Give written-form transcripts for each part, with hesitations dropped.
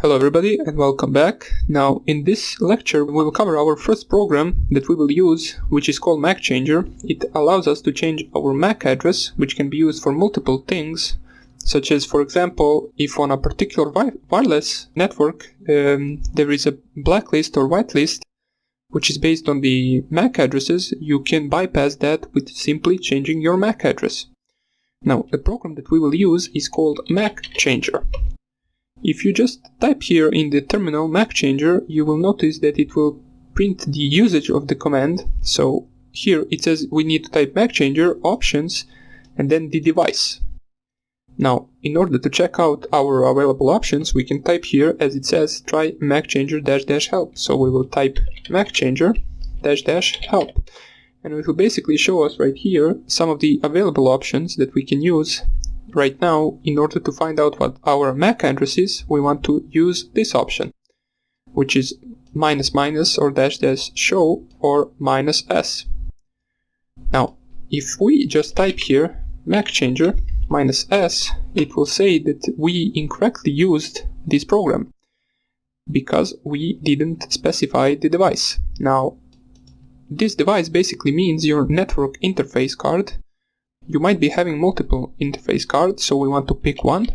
Hello everybody and welcome back. Now in this lecture we will cover our first program that we will use, which is called Macchanger. It allows us to change our MAC address, which can be used for multiple things, such as, for example, if on a particular wireless network there is a blacklist or whitelist which is based on the MAC addresses, you can bypass that with simply changing your MAC address. Now the program that we will use is called Macchanger. If you just type here in the terminal Macchanger, you will notice that it will print the usage of the command. So here it says we need to type Macchanger, options, and then the device. Now, in order to check out our available options, we can type here, as it says, try Macchanger -help. So we will type Macchanger -help. And it will basically show us right here some of the available options that we can use right now. In order to find out what our MAC address is, we want to use this option, which is -- or -show or -s. Now, if we just type here Macchanger -s, it will say that we incorrectly used this program because we didn't specify the device. Now, this device basically means your network interface card. You might be having multiple interface cards, so we want to pick one.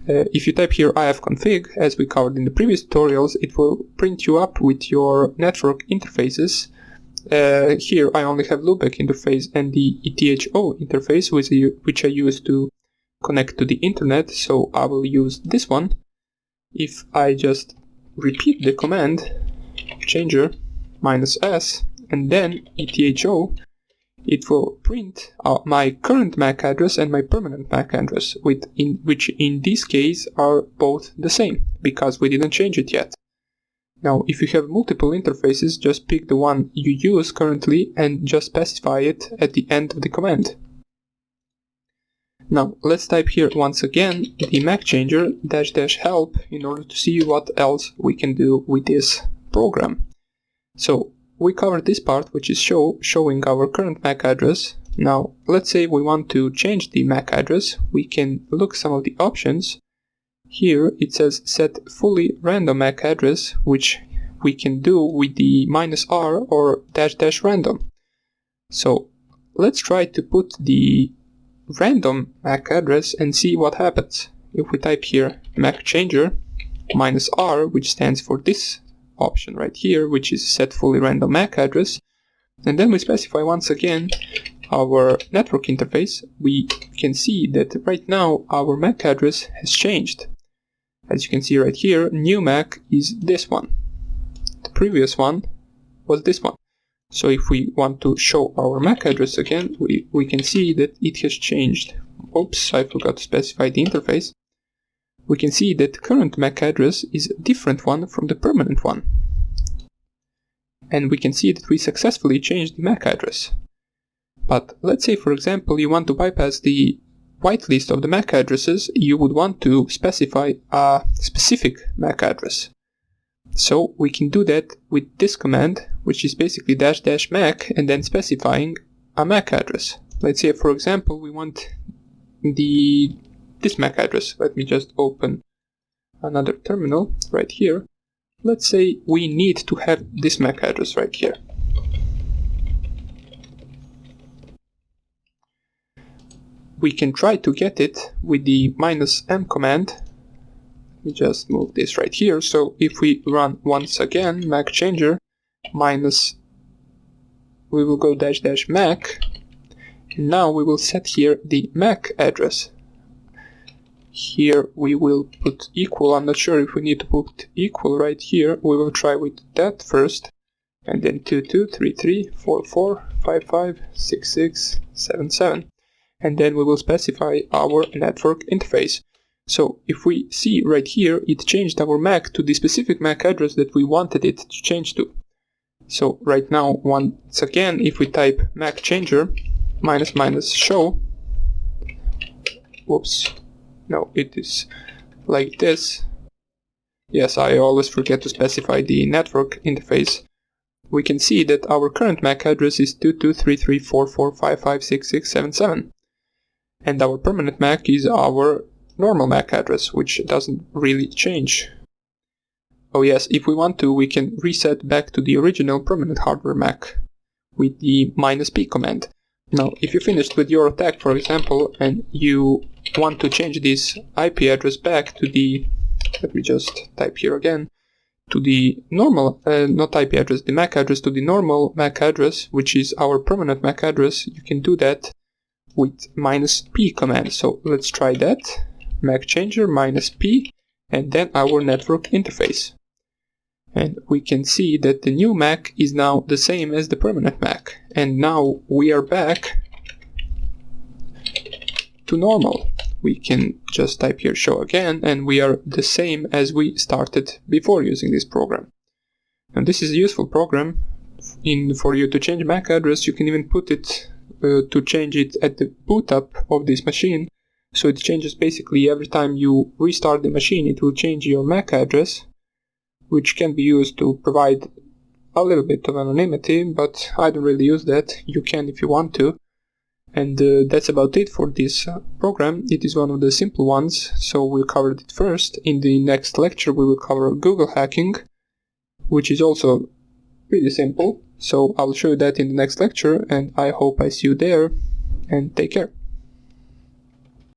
If you type here ifconfig, as we covered in the previous tutorials, it will print you up with your network interfaces. Here I only have loopback interface and the ETHO interface, which I use to connect to the internet, so I will use this one. If I just repeat the command changer -s and then ETHO, it will print my current MAC address and my permanent MAC address, which in this case are both the same, because we didn't change it yet. Now, if you have multiple interfaces, just pick the one you use currently and just specify it at the end of the command. Now, let's type here once again the Macchanger -help in order to see what else we can do with this program. So, we covered this part, which is showing our current MAC address. Now, let's say we want to change the MAC address. We can look some of the options. Here it says set fully random MAC address, which we can do with the -r or --random. So let's try to put the random MAC address and see what happens. If we type here Macchanger -r, which stands for this option right here, which is set fully random MAC address, and then we specify once again our network interface, we can see that right now our MAC address has changed. As you can see right here, new MAC is this one. The previous one was this one. So if we want to show our MAC address again, we can see that it has changed. Oops, I forgot to specify the interface. We can see that current MAC address is a different one from the permanent one. And we can see that we successfully changed the MAC address. But let's say, for example, you want to bypass the whitelist of the MAC addresses, you would want to specify a specific MAC address. So we can do that with this command, which is basically --mac and then specifying a MAC address. Let's say, for example, we want this MAC address. Let me just open another terminal right here. Let's say we need to have this MAC address right here. We can try to get it with the -m command. Let me just move this right here. So if we run once again Macchanger we will go --mac, and now we will set here the MAC address. Here we will put equal. I'm not sure if we need to put equal right here. We will try with that first, and then 223344556677, and then we will specify our network interface. So if we see right here, it changed our MAC to the specific MAC address that we wanted it to change to. So right now, once again, if we type Macchanger --show, whoops, no, it is like this. Yes, I always forget to specify the network interface. We can see that our current MAC address is 223344556677. And our permanent MAC is our normal MAC address, which doesn't really change. Oh yes, if we want to, we can reset back to the original permanent hardware MAC with the -p command. Now, if you finished with your attack, for example, and you want to change this IP address back to the, let me just type here again, to the normal, not IP address, the MAC address to the normal MAC address, which is our permanent MAC address, you can do that with -p command. So let's try that. Macchanger -p, and then our network interface. And we can see that the new MAC is now the same as the permanent MAC. And now we are back to normal. We can just type here show again, and we are the same as we started before using this program. And this is a useful program for you to change MAC address. You can even put it to change it at the boot up of this machine. So it changes basically every time you restart the machine, it will change your MAC address, which can be used to provide a little bit of anonymity, but I don't really use that. You can if you want to. And that's about it for this program. It is one of the simple ones, so we'll cover it first. In the next lecture we will cover Google hacking, which is also pretty simple. So I'll show you that in the next lecture, and I hope I see you there, and take care.